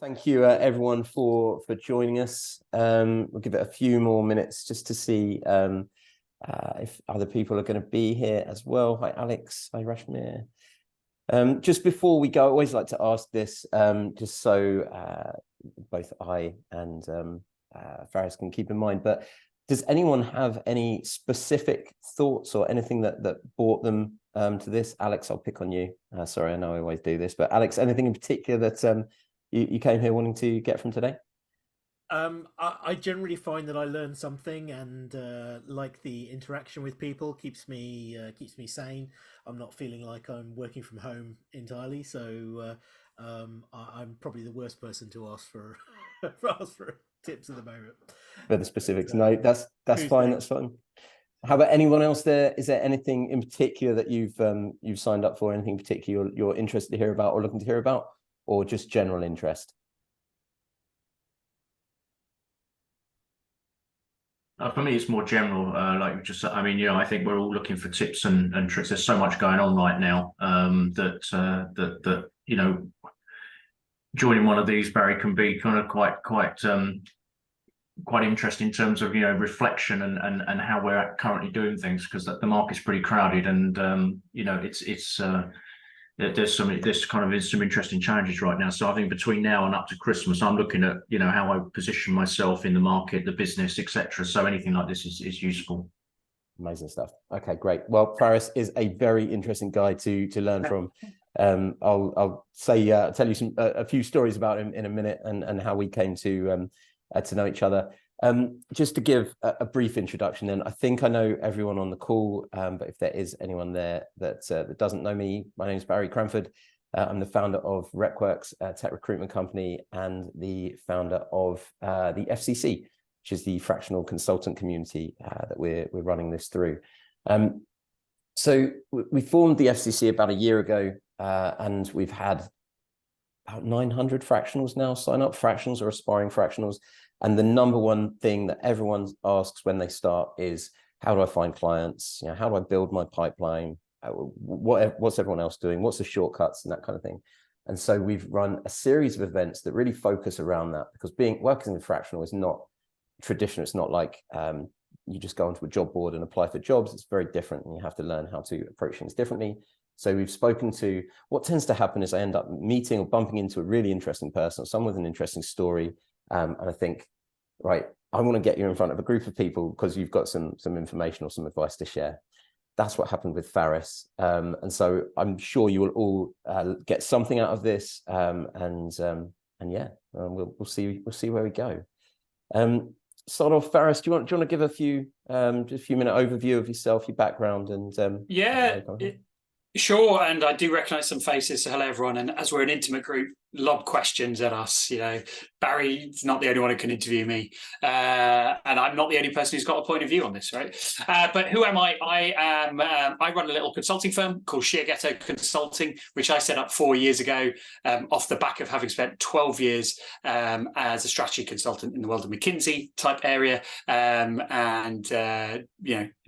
Thank you, everyone, for joining us. We'll give it a few more minutes just to see if other people are going to be here as well. Hi, Alex. Hi, Rashmir. Just before we go, I always like to ask this, just so both I and Faris can keep in mind. But does anyone have any specific thoughts or anything that brought them to this? Alex, I'll pick on you. Sorry, I know I always do this, but Alex, anything in particular that you came here wanting to get from today? I generally find that I learn something, and like the interaction with people keeps me sane. I'm not feeling like I'm working from home entirely, so I'm probably the worst person to ask for ask for tips at the moment. For the specifics, no, that's fine. Next? That's fine. How about anyone else there? Is there anything in particular that you've signed up for? Anything in particular you're interested to hear about or looking to hear about, or just general interest? For me, it's more general. Like just, I mean, I think we're all looking for tips and tricks. There's so much going on right now that joining one of these, Barry, can be kind of quite interesting in terms of reflection and how we're currently doing things, because the market's pretty crowded, and there's some interesting challenges right now. So I think between now and up to Christmas, I'm looking at how I position myself in the market, the business, etc. So anything like this is useful. Amazing stuff. Okay, great. Well, Faris is a very interesting guy to learn from. I'll tell you a few stories about him in a minute, and how we came to know each other. Just to give a brief introduction, then I think I know everyone on the call, but if there is anyone there that doesn't know me, my name is Barry Cranford. I'm the founder of RecWorks, a tech recruitment company, and the founder of the FCC, which is the fractional consultant community that we're running this through. So we formed the FCC about a year ago, and we've had about 900 fractionals now sign up, fractionals or aspiring fractionals. And the number one thing that everyone asks when they start is, how do I find clients? How do I build my pipeline? What's everyone else doing? What's the shortcuts and that kind of thing? And so we've run a series of events that really focus around that, because working in fractional is not traditional. It's not like you just go onto a job board and apply for jobs. It's very different, and you have to learn how to approach things differently. So we've spoken to, what tends to happen is I end up meeting or bumping into a really interesting person, or someone with an interesting story. And I think, right, I want to get you in front of a group of people because you've got some information or some advice to share. That's what happened with Faris. And so I'm sure you will all get something out of this. And yeah, we'll see where we go. Start off, Faris, do you want to give just a few minute overview of yourself, your background, and yeah. Sure, and I do recognise some faces, so hello everyone. And as we're an intimate group, lob questions at us. Barry's not the only one who can interview me, and I'm not the only person who's got a point of view on this, right? But who am I? I run a little consulting firm called Shiageto Consulting, which I set up 4 years ago, off the back of having spent 12 years as a strategy consultant in the world of McKinsey type area, and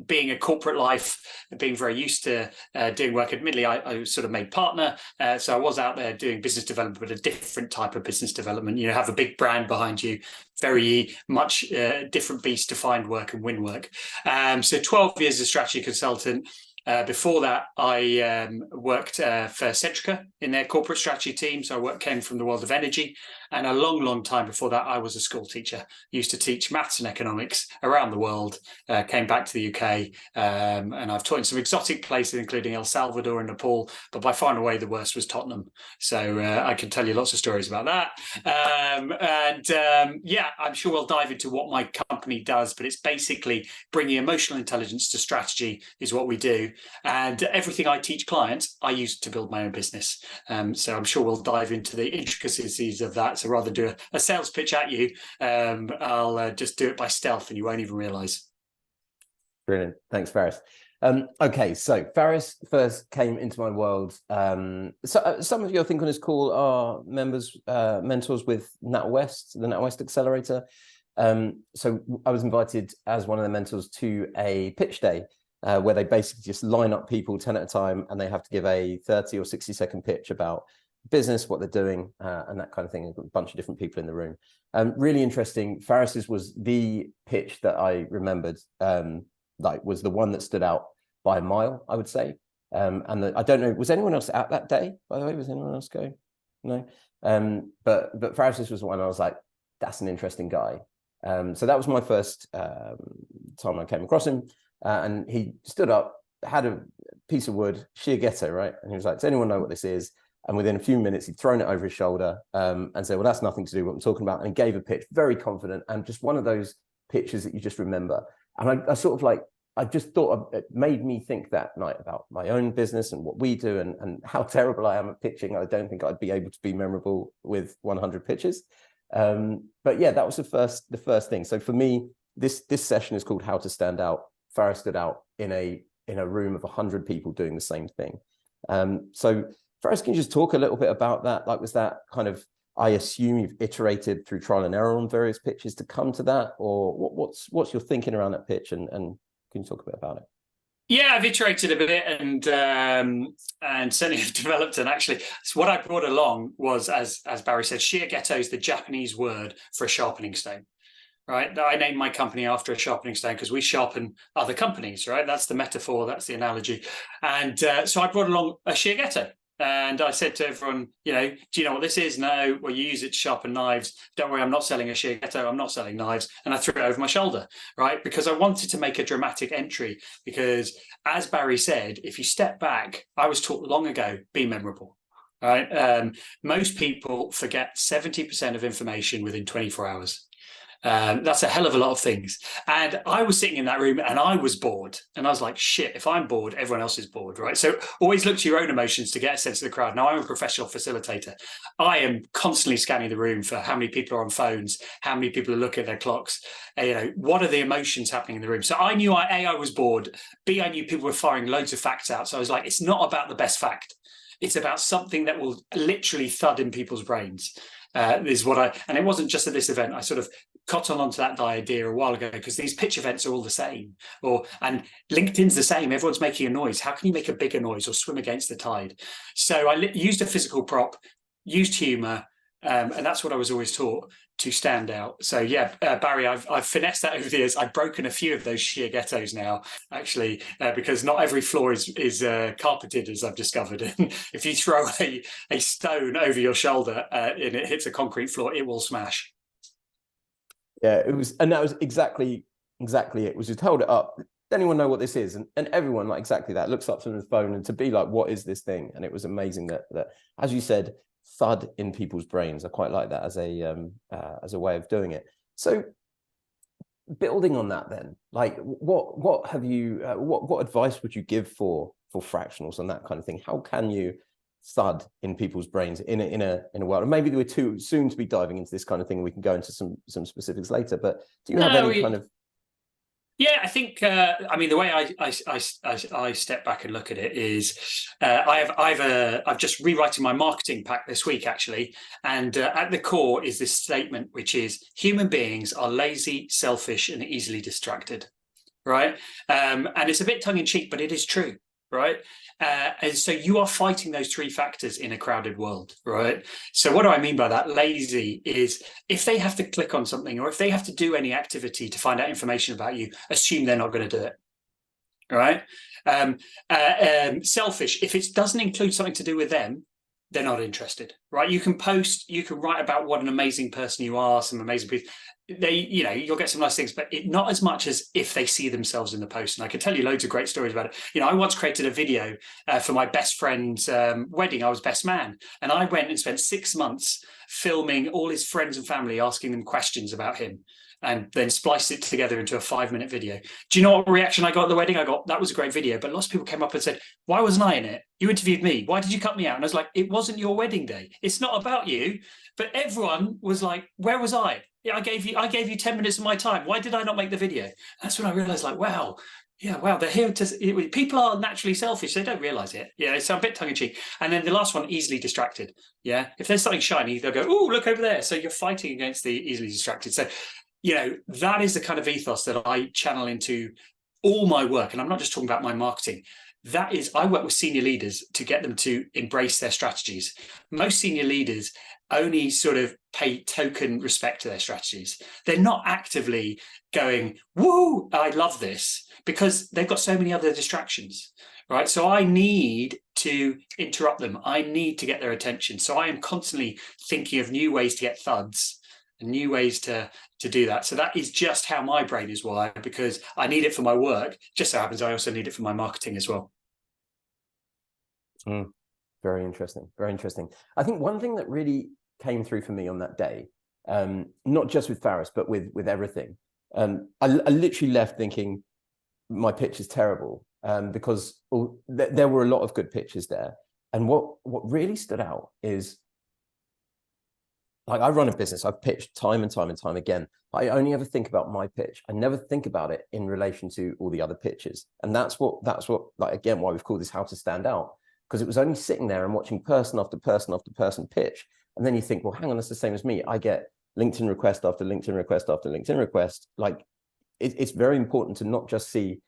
being a corporate life, being very used to doing work. Admittedly, I was sort of made partner, so I was out there doing business development, but a different type of business development. Have a big brand behind you, very much different beast to find work and win work. So 12 years as a strategy consultant. Before that, I worked for Centrica in their corporate strategy team. So I came from the world of energy. And a long time before that, I was a school teacher, used to teach maths and economics around the world, came back to the UK, and I've taught in some exotic places, including El Salvador and Nepal, but by far and away the worst was Tottenham. So I can tell you lots of stories about that. Yeah, I'm sure we'll dive into what my company does, but it's basically bringing emotional intelligence to strategy is what we do. And everything I teach clients, I use to build my own business. So I'm sure we'll dive into the intricacies of that. So rather than do a sales pitch at you, I'll just do it by stealth and you won't even realise. Brilliant. Thanks, Faris. Okay, so Faris first came into my world. So some of you, I think, on this call are mentors with NatWest, the NatWest Accelerator. So I was invited as one of the mentors to a pitch day where they basically just line up people 10 at a time, and they have to give a 30 or 60-second pitch about business, what they're doing, and that kind of thing. A bunch of different people in the room. Really interesting. Faris's was the pitch that I remembered, like was the one that stood out by a mile, I would say. I don't know, was anyone else at that day, by the way? Was anyone else going? No. But Faris's was the one I was like, that's an interesting guy. So that was my first time I came across him. And he stood up, had a piece of wood, Shiageto, right? And he was like, does anyone know what this is? And within a few minutes, he'd thrown it over his shoulder and said, well, that's nothing to do with what I'm talking about. And he gave a pitch, very confident, and just one of those pitches that you just remember. And I sort of like, I just thought it made me think that night about my own business and what we do and how terrible I am at pitching. I don't think I'd be able to be memorable with 100 pitches. But yeah, that was the first thing. So for me, this session is called How to Stand Out. Faris stood out in a room of 100 people doing the same thing. So Faris, can you just talk a little bit about that? Like, was that kind of, I assume you've iterated through trial and error on various pitches to come to that, or what's your thinking around that pitch, and can you talk a bit about it? Yeah, I've iterated a bit and certainly have developed. And actually, so what I brought along was, as Barry said, Shiageto is the Japanese word for a sharpening stone. Right, I named my company after a sharpening stone because we sharpen other companies. Right, that's the metaphor, that's the analogy. And so I brought along a Shiageto. And I said to everyone, do you know what this is? No, well, you use it to sharpen knives. Don't worry, I'm not selling a Shiageto. I'm not selling knives. And I threw it over my shoulder, right? Because I wanted to make a dramatic entry. Because as Barry said, if you step back, I was taught long ago, be memorable, right? Most people forget 70% of information within 24 hours. That's a hell of a lot of things. And I was sitting in that room and I was bored. And I was like, shit, if I'm bored, everyone else is bored, right? So always look to your own emotions to get a sense of the crowd. Now, I'm a professional facilitator. I am constantly scanning the room for how many people are on phones, how many people are looking at their clocks, what are the emotions happening in the room? So I knew I was bored. B, I knew people were firing loads of facts out. So I was like, it's not about the best fact. It's about something that will literally thud in people's brains. And it wasn't just at this event. I sort of cottoned onto that idea a while ago because these pitch events are all the same, and LinkedIn's the same. Everyone's making a noise. How can you make a bigger noise or swim against the tide? So I used a physical prop, used humor, and that's what I was always taught to stand out. So yeah, Barry, I've finessed that over the years. I've broken a few of those Shiagetos now, actually, because not every floor is carpeted, as I've discovered. And if you throw a stone over your shoulder and it hits a concrete floor, it will smash. Yeah, it was, and that was exactly it. Was just hold it up. Does anyone know what this is? And everyone, like exactly that, looks up from the phone, and to be like, what is this thing? And it was amazing that as you said, thud in people's brains. I quite like that as a way of doing it. So building on that, then, like, what have you what advice would you give for fractionals on that kind of thing? How can you thud in people's brains in a world? And maybe we're too soon to be diving into this kind of thing, and we can go into some specifics later. But do you have any kind of? Yeah, I think the way I step back and look at it is I've just rewriting my marketing pack this week, actually, and at the core is this statement, which is human beings are lazy, selfish, and easily distracted, right? And it's a bit tongue in cheek, but it is true, right? And so you are fighting those three factors in a crowded world, right? So what do I mean by that? Lazy is if they have to click on something or if they have to do any activity to find out information about you, assume they're not going to do it, right? Selfish, if it doesn't include something to do with them, they're not interested, right? You can post, you can write about what an amazing person you are, some amazing people. You'll get some nice things, but not as much as if they see themselves in the post. And I can tell you loads of great stories about it. I once created a video for my best friend's wedding. I was best man. And I went and spent 6 months filming all his friends and family, asking them questions about him, and then spliced it together into a 5-minute video. Do you know what reaction I got at the wedding? I got, that was a great video. But lots of people came up and said, why wasn't I in it? You interviewed me. Why did you cut me out? And I was like, it wasn't your wedding day. It's not about you. But everyone was like, where was I? Yeah, I gave you 10 minutes of my time. Why did I not make the video? That's when I realized, like, wow, they're here to. People are naturally selfish. They don't realize it. Yeah, it's a bit tongue in cheek. And then the last one, easily distracted. Yeah, if there's something shiny, they'll go, oh, look over there. So you're fighting against the easily distracted. So, that is the kind of ethos that I channel into all my work. And I'm not just talking about my marketing. That is, I work with senior leaders to get them to embrace their strategies. Most senior leaders only sort of pay token respect to their strategies. They're not actively going, woo, I love this, because they've got so many other distractions, right? So I need to interrupt them. I need to get their attention. So I am constantly thinking of new ways to get thuds and new ways to do that. So that is just how my brain is wired, because I need it for my work. Just so happens I also need it for my marketing as well. Very interesting. Very interesting. I think one thing that really came through for me on that day, not just with Faris, but with everything, I literally left thinking my pitch is terrible, because there were a lot of good pitches there. And what really stood out is, like, I run a business, I've pitched time and time and time again. I only ever think about my pitch. I never think about it in relation to all the other pitches. And that's what, like, again, why we've called this How to Stand Out, because it was only sitting there and watching person after person after person pitch. And then you think, well, hang on, that's the same as me. I get LinkedIn request after LinkedIn request after LinkedIn request. Like, it's very important to not just see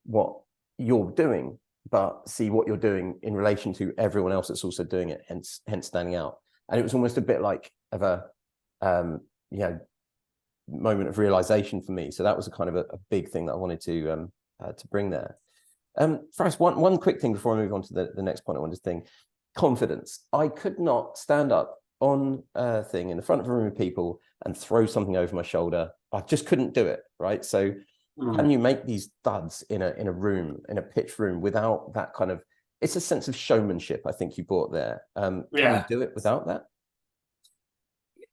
what you're doing, but see what you're doing in relation to everyone else that's also doing it, hence standing out. And it was almost a bit like of a moment of realization for me. So that was a kind of a big thing that I wanted to bring there. Faris, one quick thing before I move on to the next point I wanted to think. Confidence. I could not stand up on a thing in the front of a room of people and throw something over my shoulder. I just couldn't do it, right? So can you make these thuds in a room, in a pitch room, without that kind of, it's a sense of showmanship I think you brought there. Can you do it without that?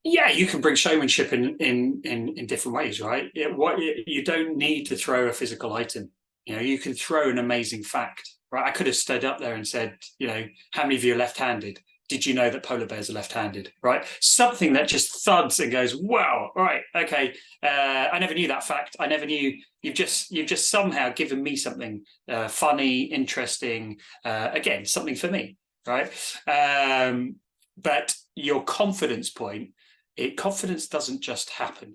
Yeah, you can bring showmanship in different ways, right? You don't need to throw a physical item. You know, you can throw an amazing fact, right? I could have stood up there and said, you know, how many of you are left-handed? Did you know that polar bears are left-handed, right? Something that just thuds and goes, wow, all right, okay. I never knew that fact. I never knew. You've just somehow given me something funny, interesting, again, something for me, right? But your confidence point, confidence doesn't just happen,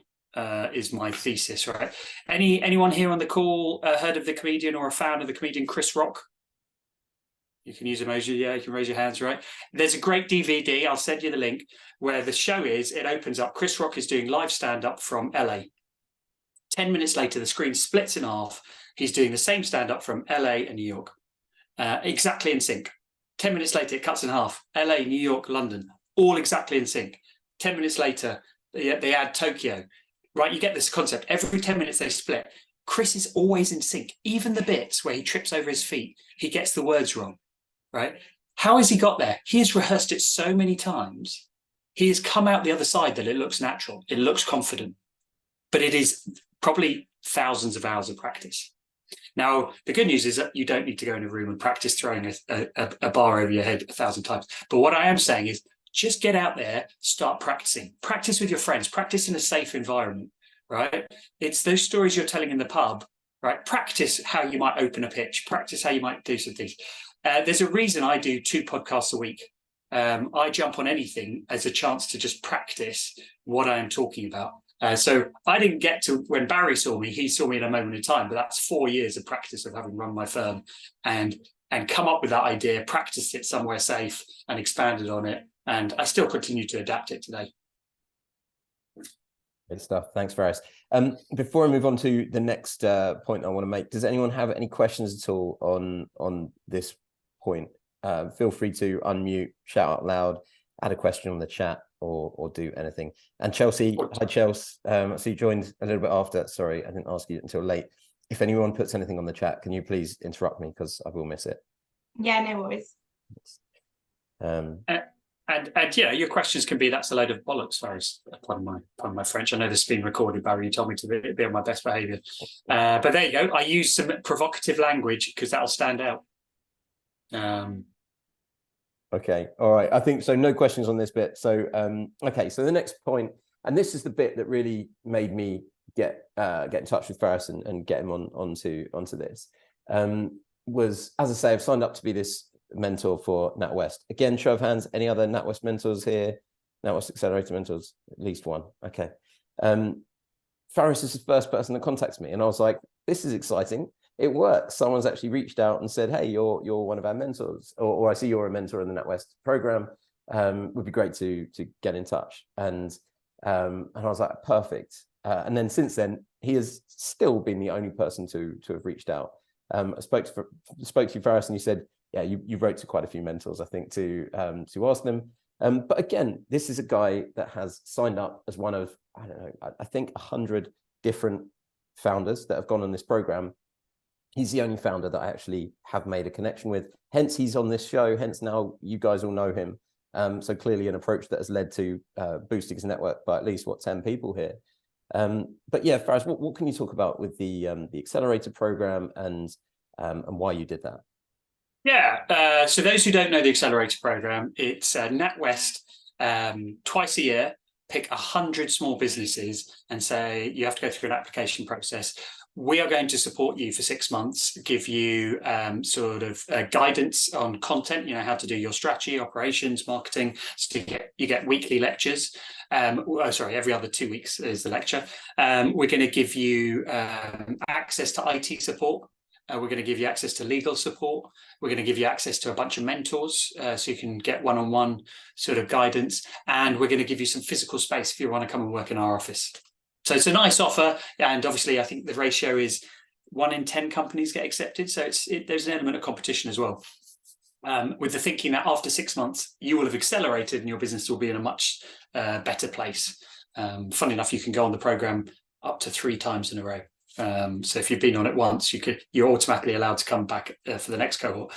is my thesis, right? Anyone here on the call heard of the comedian or a fan of the comedian Chris Rock? You can use emoji, yeah, you can raise your hands, right? There's a great DVD, I'll send you the link, where the show it opens up, Chris Rock is doing live stand-up from LA. 10 minutes later, the screen splits in half. He's doing the same stand-up from LA and New York, exactly in sync. 10 minutes later, it cuts in half. LA, New York, London, all exactly in sync. 10 minutes later, they add Tokyo, right? You get this concept. Every 10 minutes they split. Chris is always in sync. Even the bits where he trips over his feet, he gets the words wrong. Right? How has he got there? He has rehearsed it so many times. He has come out the other side that it looks natural. It looks confident, but it is probably thousands of hours of practice. Now, the good news is that you don't need to go in a room and practice throwing a bar over your head 1,000 times. But what I am saying is just get out there, start practicing. Practice with your friends. Practice in a safe environment, right? It's those stories you're telling in the pub, right? Practice how you might open a pitch. Practice how you might do some things. There's a reason I do 2 podcasts a week. I jump on anything as a chance to just practice what I am talking about. So I didn't get to, when Barry saw me, he saw me in a moment in time, but that's 4 years of practice of having run my firm and come up with that idea, practiced it somewhere safe and expanded on it. And I still continue to adapt it today. Good stuff. Thanks, Faris. Before I move on to the next point I want to make, does anyone have any questions at all on this point? Feel free to unmute, shout out loud, add a question on the chat, or do anything. And Chelsea, hi Chelsea. So you joined a little bit after. Sorry, I didn't ask you until late. If anyone puts anything on the chat, can you please interrupt me, because I will miss it. Yeah, no worries. And yeah, your questions can be, that's a load of bollocks, Faris, pardon my French. I know this has been recorded, Barry. You told me to be on my best behaviour. But there you go. I use some provocative language because that'll stand out. Okay, all right. I think so. No questions on this bit. So okay. So the next point, and this is the bit that really made me get in touch with Faris and get him onto this. Was, as I say, I've signed up to be this mentor for NatWest. Again, show of hands. Any other NatWest mentors here? NatWest Accelerator mentors? At least one. Okay. Faris is the first person that contacts me, and I was like, this is exciting. it works. Someone's actually reached out and said, hey, you're one of our mentors, or I see you're a mentor in the NatWest program. Would be great to get in touch. And I was like, perfect. And then since then, he has still been the only person to have reached out. I spoke to you, Faris, and you said, yeah, you wrote to quite a few mentors, I think, to ask them. But again, this is a guy that has signed up as one of, I don't know, I think 100 different founders that have gone on this program. He's the only founder that I actually have made a connection with. Hence, he's on this show. Hence, now you guys all know him. So clearly an approach that has led to boosting his network by at least, 10 people here. But yeah, Faris, what can you talk about with the accelerator program and why you did that? Yeah, so those who don't know the accelerator program, it's NatWest twice a year, pick 100 small businesses and say you have to go through an application process. We are going to support you for 6 months, give you sort of guidance on content, how to do your strategy, operations, marketing. So you get weekly lectures. Every other 2 weeks is the lecture. We're going to give you access to IT support. We're going to give you access to legal support. We're going to give you access to a bunch of mentors so you can get one-on-one sort of guidance. And we're going to give you some physical space if you want to come and work in our office. So it's a nice offer. And obviously, I think the ratio is 1 in 10 companies get accepted. So there's an element of competition as well. With the thinking that after 6 months, you will have accelerated and your business will be in a much better place. Funny enough, you can go on the program up to 3 times in a row. So if you've been on it once, you're automatically allowed to come back for the next cohort.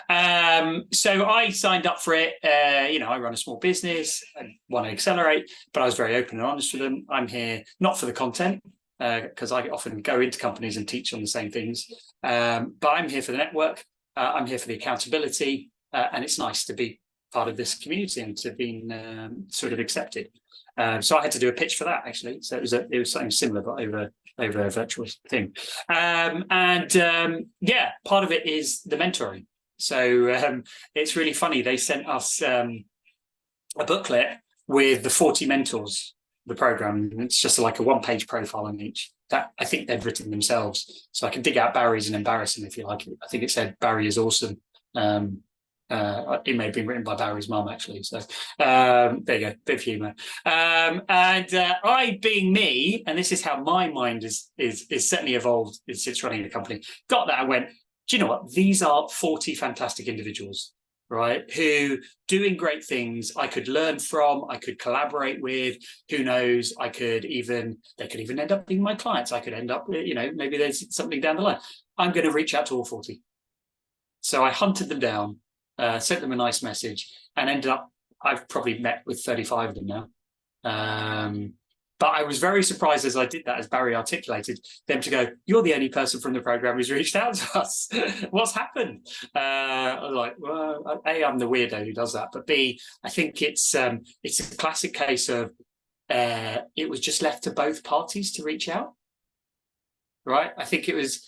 So I signed up for it. I run a small business. I want to accelerate, but I was very open and honest with them. I'm here not for the content, because I often go into companies and teach on the same things. But I'm here for the network. I'm here for the accountability. And it's nice to be part of this community and to have been sort of accepted. So I had to do a pitch for that, actually. So it was something similar, but over a virtual thing. Part of it is the mentoring. So it's really funny. They sent us a booklet with the 40 mentors, the program. It's just like a 1-page profile on each. That I think they've written themselves. So I can dig out Barry's and embarrass him if you like. I think it said Barry is awesome. It may have been written by Barry's mum, actually. So there you go, bit of humour. I, being me, and this is how my mind is certainly evolved since running the company, got that and went, do you know what? These are 40 fantastic individuals, right? Who doing great things I could learn from, I could collaborate with, who knows, they could even end up being my clients. I could end up, maybe there's something down the line. I'm going to reach out to all 40. So I hunted them down, sent them a nice message, and ended up, I've probably met with 35 of them now. But I was very surprised as I did that, as Barry articulated, them to go, you're the only person from the program who's reached out to us. What's happened? I was like, well, A, I'm the weirdo who does that. But B, I think it's a classic case of it was just left to both parties to reach out. Right? I think it was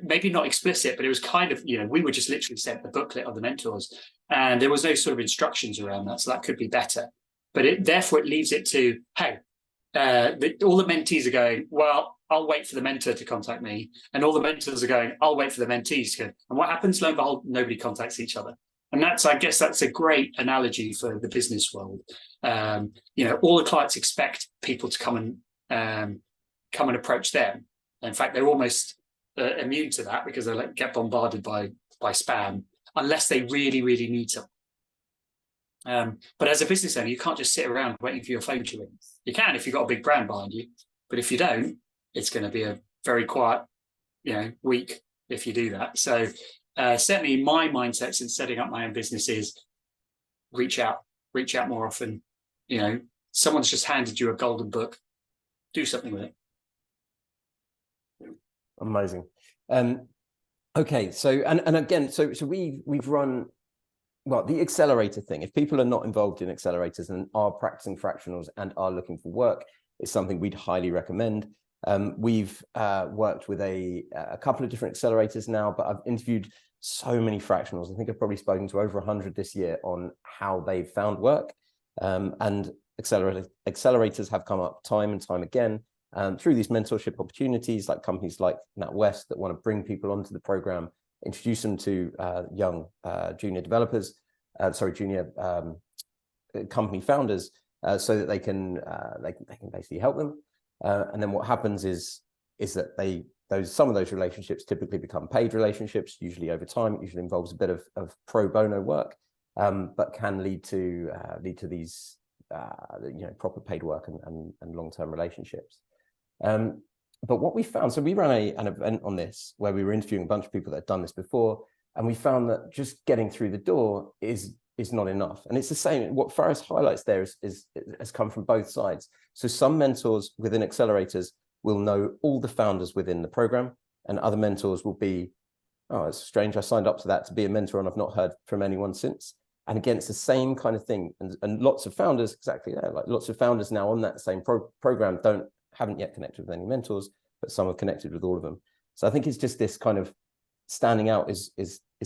maybe not explicit, but it was kind of, we were just literally sent the booklet of the mentors, and there was no sort of instructions around that. So that could be better. But therefore it leaves it to, hey, all the mentees are going, well, I'll wait for the mentor to contact me. And all the mentors are going, I'll wait for the mentees to go. And what happens? Lo and behold, nobody contacts each other. And I guess that's a great analogy for the business world. All the clients expect people to come and approach them. In fact, they're almost immune to that because they get bombarded by spam unless they really, really need something. But as a business owner, you can't just sit around waiting for your phone to ring. You can if you've got a big brand behind you, but if you don't, it's going to be a very quiet, week if you do that. So certainly my mindset since setting up my own business is reach out more often. Someone's just handed you a golden book, do something with it. Amazing. Okay, so and again, so we've run. Well, the accelerator thing, if people are not involved in accelerators and are practicing fractionals and are looking for work, is something we'd highly recommend. We've worked with a couple of different accelerators now, but I've interviewed so many fractionals. I think I've probably spoken to over 100 this year on how they've found work. And accelerators have come up time and time again through these mentorship opportunities, like companies like NatWest that want to bring people onto the program, introduce them to young junior developers, junior company founders, so that they can basically help them. And then what happens is that some of those relationships typically become paid relationships, usually over time. It usually involves a bit of pro bono work, but can lead to these proper paid work and long-term relationships. But what we found, so we ran an event on this where we were interviewing a bunch of people that had done this before, and we found that just getting through the door is not enough. And it's the same. What Faris highlights there has come from both sides. So some mentors within accelerators will know all the founders within the program, and other mentors will be, oh, it's strange, I signed up to that to be a mentor and I've not heard from anyone since. And again, it's the same kind of thing. And lots of founders, exactly that, like lots of founders now on that same program haven't yet connected with any mentors, but some have connected with all of them. So I think it's just this kind of standing out is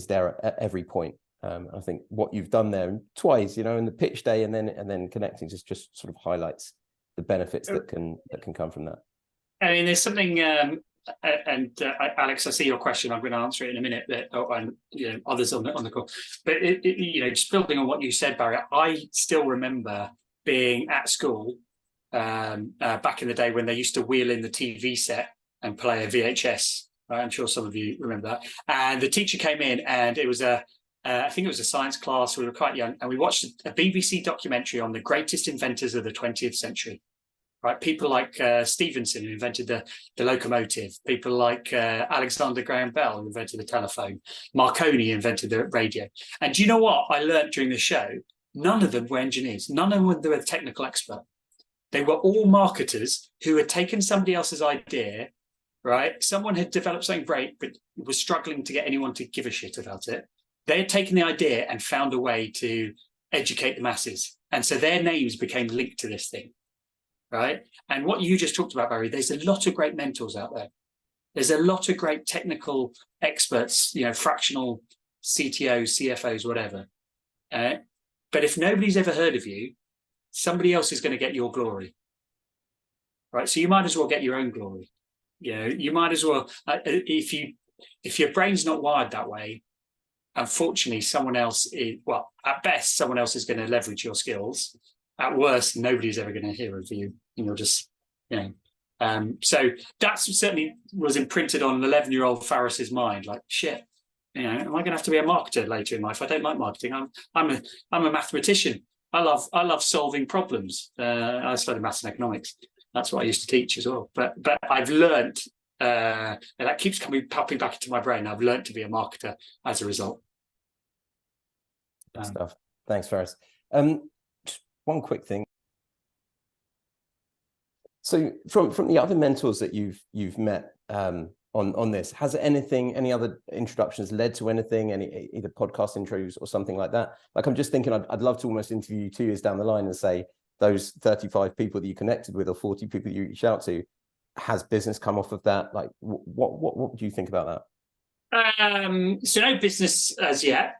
there at every point. I think what you've done there twice, in the pitch day and then connecting just sort of highlights the benefits that can come from that. I mean, there's something, Alex, I see your question. I'm going to answer it in a minute. And others on the call. But just building on what you said, Barry, I still remember being at school back in the day when they used to wheel in the TV set and play a VHS. Right? I'm sure some of you remember that. And the teacher came in, and it was I think it was a science class. We were quite young, and we watched a BBC documentary on the greatest inventors of the 20th century. Right, people like Stephenson, who invented the locomotive. People like Alexander Graham Bell, who invented the telephone. Marconi invented the radio. And do you know what I learned during the show? None of them were engineers. None of them were a technical expert. They were all marketers who had taken somebody else's idea. Right, someone had developed something great, but was struggling to get anyone to give a shit about it. They had taken the idea and found a way to educate the masses. And so their names became linked to this thing. Right. And what you just talked about, Barry, there's a lot of great mentors out there. There's a lot of great technical experts, fractional CTOs, CFOs, whatever. But if nobody's ever heard of you, somebody else is going to get your glory. Right. So you might as well get your own glory. You might as well, if your brain's not wired that way, unfortunately, someone else at best, someone else is going to leverage your skills. At worst, nobody's ever going to hear of you. So that certainly was imprinted on an 11-year-old Faris's mind. Like, shit, am I going to have to be a marketer later in life? I don't like marketing. I'm a mathematician. I love solving problems. I studied maths and economics. That's what I used to teach as well. But I've learned, and that keeps popping back into my brain. I've learned to be a marketer as a result. Good stuff. Thanks, Faris. One quick thing. So from the other mentors that you've met on this, has any other introductions led to anything, any either podcast intros or something like that? Like, I'm just thinking I'd love to almost interview you 2 years down the line and say, those 35 people that you connected with or 40 people you reach out to, has business come off of that? Like, what do you think about that? So no business as yet.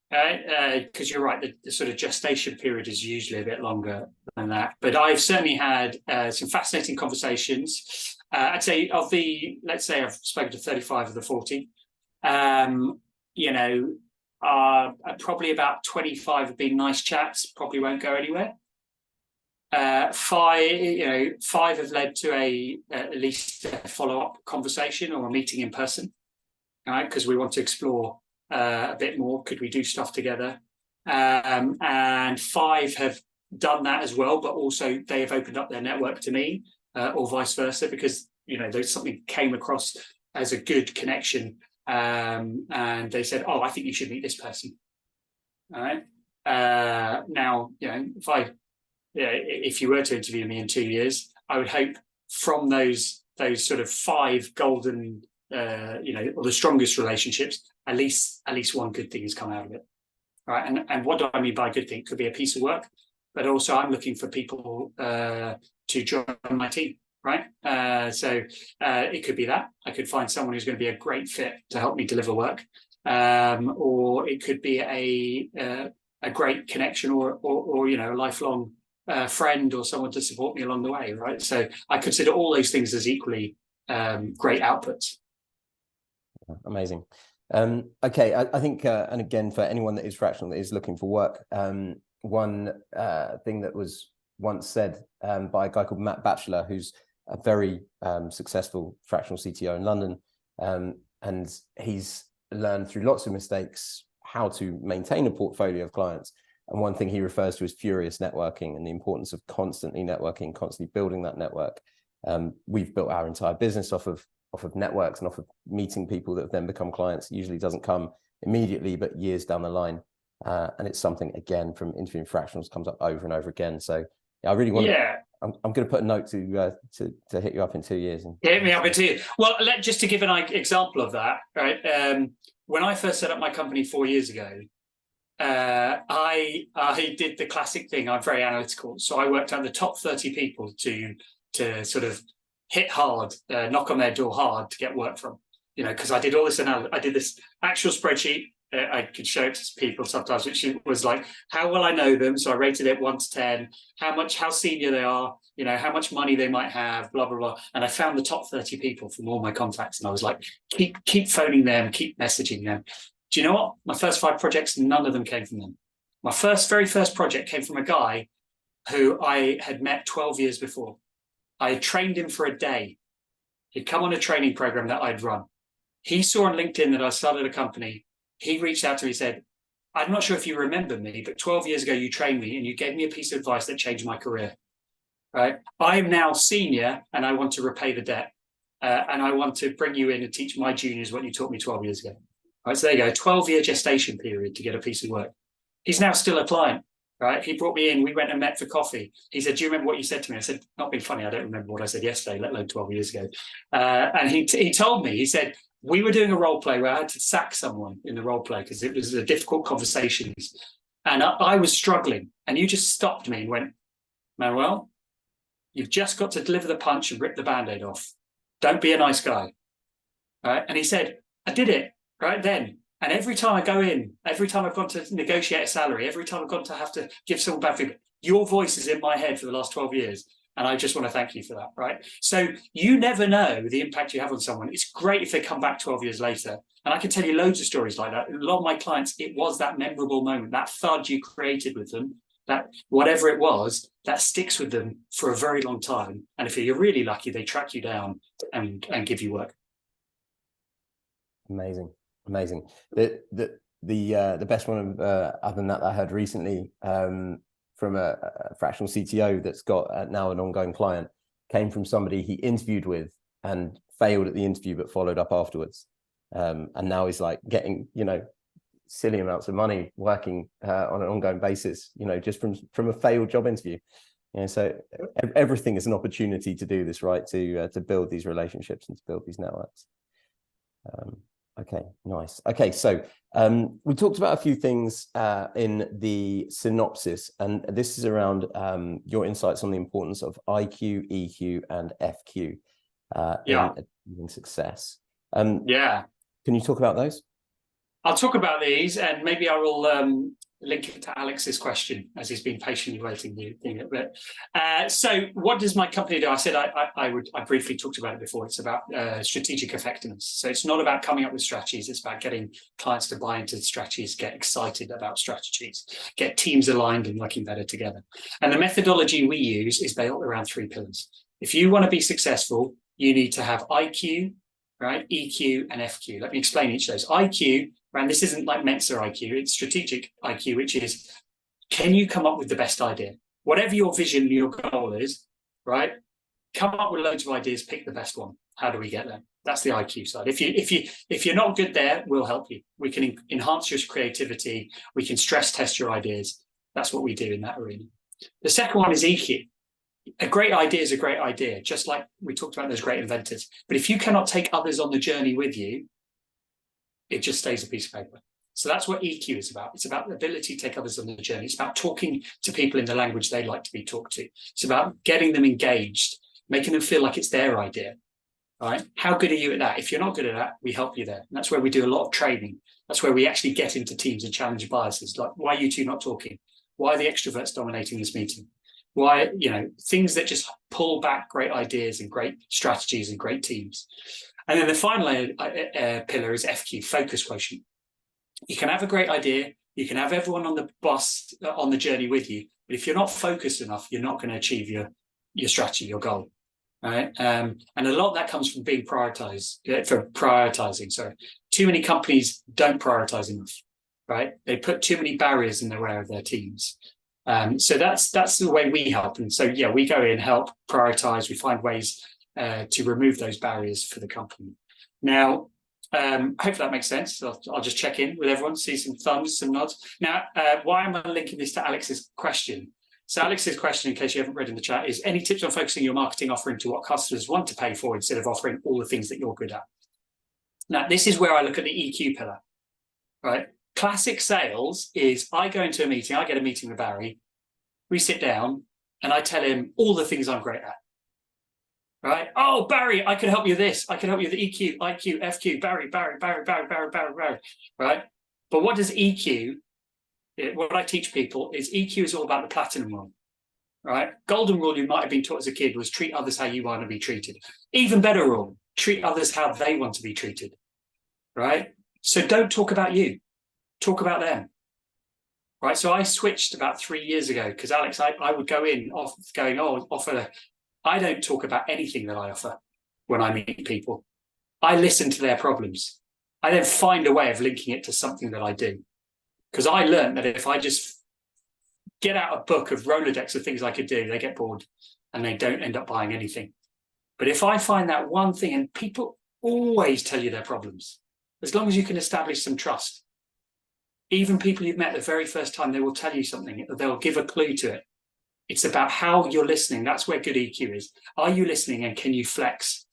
Because you're right, the sort of gestation period is usually a bit longer than that. But I've certainly had some fascinating conversations. I'd say let's say I've spoken to 35 of the 40. Probably about 25 have been nice chats, probably won't go anywhere. 5 have led to at least a follow-up conversation or a meeting in person, right? Because we want to explore a bit more. Could we do stuff together? And 5 have done that as well, but also they have opened up their network to me, or vice versa, because there's something came across as a good connection, and they said, "Oh, I think you should meet this person." All right. Now, if you were to interview me in 2 years, I would hope from those sort of 5 golden, or the strongest relationships, at least one good thing has come out of it, right? And what do I mean by good thing? It could be a piece of work, but also I'm looking for people to join my team, right? So it could be that I could find someone who's going to be a great fit to help me deliver work, or it could be a great connection or a lifelong friend or someone to support me along the way, right? So I consider all those things as equally great outputs. Amazing. Okay, I think, and again, for anyone that is fractional, that is looking for work, one thing that was once said by a guy called Matt Batchelor, who's a very successful fractional CTO in London, and he's learned through lots of mistakes how to maintain a portfolio of clients. And one thing he refers to as furious networking, and the importance of constantly networking, constantly building that network. We've built our entire business off of networks and off of meeting people that have then become clients. It usually doesn't come immediately, but years down the line. And it's something, again, from interviewing fractionals, comes up over and over again. So yeah, I really want to, I'm going to put a note to hit you up in 2 years. And hit me up in 2 years. Well, just to give an example of that, right? When I first set up my company 4 years ago, I did the classic thing. I'm very analytical. So I worked out the top 30 people to sort of hit hard, knock on their door hard to get work from, because I did all this analysis. I did this actual spreadsheet. I could show it to people sometimes, which was like, how well I know them. So I rated it 1 to 10, how senior they are, how much money they might have, blah, blah, blah. And I found the top 30 people from all my contacts. And I was like, keep phoning them, keep messaging them. Do you know what? My first 5 projects, none of them came from them. My very first project came from a guy who I had met 12 years before. I had trained him for a day. He'd come on a training program that I'd run. He saw on LinkedIn that I started a company. He reached out to me and said, I'm not sure if you remember me, but 12 years ago, you trained me and you gave me a piece of advice that changed my career. Right? I'm now senior and I want to repay the debt. And I want to bring you in and teach my juniors what you taught me 12 years ago. Right, so there you go, 12-year gestation period to get a piece of work. He's now still a client, right? He brought me in, we went and met for coffee. He said, do you remember what you said to me? I said, not being funny, I don't remember what I said yesterday, let alone 12 years ago. And he told me, he said, we were doing a role play where I had to sack someone in the role play because it was a difficult conversations. And I was struggling. And you just stopped me and went, Manuel, you've just got to deliver the punch and rip the Band-Aid off. Don't be a nice guy. Right? And he said, I did it. Right then, and every time I go in, every time I've gone to negotiate a salary, every time I've gone to have to give someone bad feedback, your voice is in my head for the last 12 years. And I just want to thank you for that, right? So you never know the impact you have on someone. It's great if they come back 12 years later. And I can tell you loads of stories like that. A lot of my clients, it was that memorable moment, that thud you created with them, that whatever it was, that sticks with them for a very long time. And if you're really lucky, they track you down and give you work. Amazing. The best one other than that I heard recently from a fractional CTO that's got now an ongoing client came from somebody he interviewed with and failed at the interview but followed up afterwards, and now he's like getting silly amounts of money working on an ongoing basis, just from a failed job interview. So everything is an opportunity to do this, right? To build these relationships and to build these networks. Okay, nice. Okay, so we talked about a few things in the synopsis, and this is around your insights on the importance of IQ, EQ, and FQ in success. Can you talk about those? I'll talk about these, and maybe I will link it to Alex's question as he's been patiently waiting. So what does my company do? I said I briefly talked about it before. It's about strategic effectiveness. So it's not about coming up with strategies. It's about getting clients to buy into the strategies, get excited about strategies, get teams aligned and working better together. And the methodology we use is built around 3 pillars. If you want to be successful, you need to have IQ, right? EQ and FQ. Let me explain each of those. IQ, and this isn't like Mensa IQ, it's strategic IQ, which is, can you come up with the best idea? Whatever your vision, your goal is, right? Come up with loads of ideas, pick the best one. How do we get there? That's the IQ side. If you're not good there, we'll help you. We can enhance your creativity. We can stress test your ideas. That's what we do in that arena. The second one is EQ. A great idea is a great idea, just like we talked about those great inventors. But if you cannot take others on the journey with you, it just stays a piece of paper. So that's what EQ is about. It's about the ability to take others on the journey. It's about talking to people in the language they like to be talked to. It's about getting them engaged, making them feel like it's their idea. All right? How good are you at that? If you're not good at that, we help you there. And that's where we do a lot of training. That's where we actually get into teams and challenge biases. Like, why are you two not talking? Why are the extroverts dominating this meeting? Why, things that just pull back great ideas and great strategies and great teams. And then the final pillar is FQ, focus quotient. You can have a great idea, you can have everyone on the bus, on the journey with you, but if you're not focused enough, you're not going to achieve your strategy, your goal. Right? And a lot of that comes from being prioritizing. Sorry, too many companies don't prioritize enough. Right? They put too many barriers in the way of their teams. So that's the way we help. And so yeah, we go in, help prioritize. We find ways to remove those barriers for the company. Now, hopefully that makes sense. I'll just check in with everyone, see some thumbs, some nods. Now, why am I linking this to Alex's question? So Alex's question, in case you haven't read in the chat, is any tips on focusing your marketing offering to what customers want to pay for instead of offering all the things that you're good at? Now, this is where I look at the EQ pillar, right? Classic sales is I go into a meeting, I get a meeting with Barry, we sit down and I tell him all the things I'm great at. Right? Oh, Barry, I can help you with this. I can help you with the EQ, IQ, FQ, Barry. Right? But what does EQ, what I teach people is EQ is all about the platinum rule. Right? Golden rule you might have been taught as a kid was treat others how you want to be treated. Even better rule, treat others how they want to be treated. Right? So don't talk about you. Talk about them. Right? So I switched about 3 years ago because Alex, I would go in offer. I don't talk about anything that I offer when I meet people. I listen to their problems. I then find a way of linking it to something that I do. Because I learned that if I just get out a book of Rolodex of things I could do, they get bored and they don't end up buying anything. But if I find that one thing, and people always tell you their problems, as long as you can establish some trust. Even people you've met the very first time, they will tell you something, they'll give a clue to it. It's about how you're listening. That's where good EQ is. Are you listening and can you flex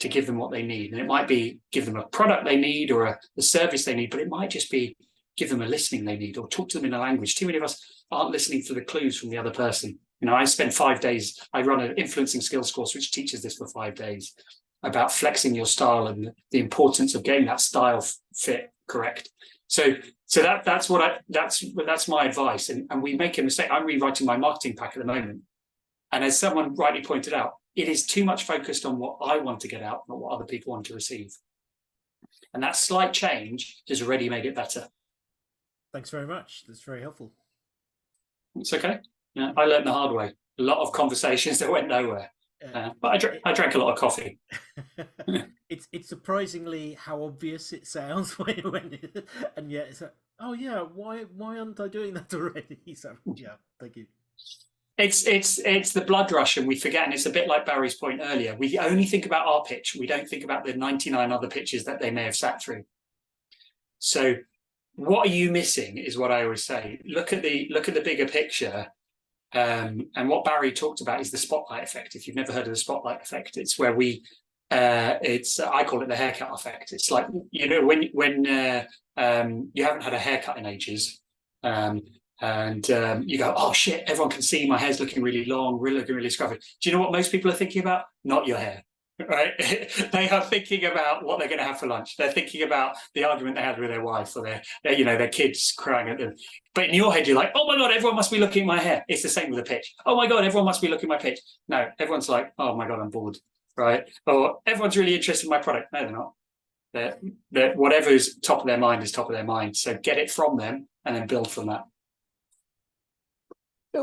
to give them what they need? And it might be give them a product they need or a service they need, but it might just be give them a listening they need or talk to them in a language. Too many of us aren't listening for the clues from the other person. I spend 5 days, I run an influencing skills course, which teaches this for 5 days about flexing your style and the importance of getting that style fit correct. So that's my advice. And we make a mistake. I'm rewriting my marketing pack at the moment. And as someone rightly pointed out, it is too much focused on what I want to get out, not what other people want to receive. And that slight change has already made it better. Thanks very much. That's very helpful. It's okay. Yeah, I learned the hard way. A lot of conversations that went nowhere. But I drank a lot of coffee. It's surprisingly how obvious it sounds and yet it's like, oh yeah, why aren't I doing that already? So yeah, thank you. It's the blood rush and we forget, and it's a bit like Barry's point earlier. We only think about our pitch. We don't think about the 99 other pitches that they may have sat through. So what are you missing is what I always say. Look at the bigger picture. And what Barry talked about is the spotlight effect. If you've never heard of the spotlight effect, it's where I call it the haircut effect. It's like, when you haven't had a haircut in ages, and you go, oh shit, everyone can see my hair's looking really long, looking really scruffy. Do you know what most people are thinking about? Not your hair. Right? They are thinking about what they're going to have for lunch. They're thinking about the argument they had with their wife or their kids crying at them. But in your head, you're like, oh my God, everyone must be looking at my hair. It's the same with the pitch. Oh my God, everyone must be looking at my pitch. No, everyone's like, oh my God, I'm bored. Right? Or everyone's really interested in my product. No, they're not. They're whatever's top of their mind is top of their mind. So get it from them and then build from that.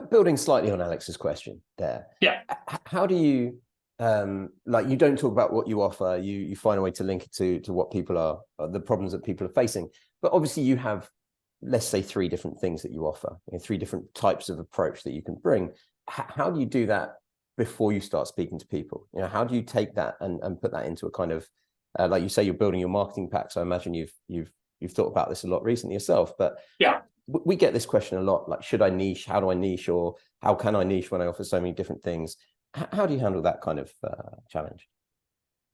Building slightly on Alex's question there. Yeah. How do you, you don't talk about what you offer, you find a way to link it to what people are, the problems that people are facing. But obviously you have, let's say, 3 different things that you offer, 3 different types of approach that you can bring. How do you do that before you start speaking to people? How do you take that and put that into a kind of, like you say, you're building your marketing pack. So I imagine you've thought about this a lot recently yourself, but yeah, we get this question a lot, like, should I niche? How do I niche? Or how can I niche when I offer so many different things? How do you handle that kind of challenge?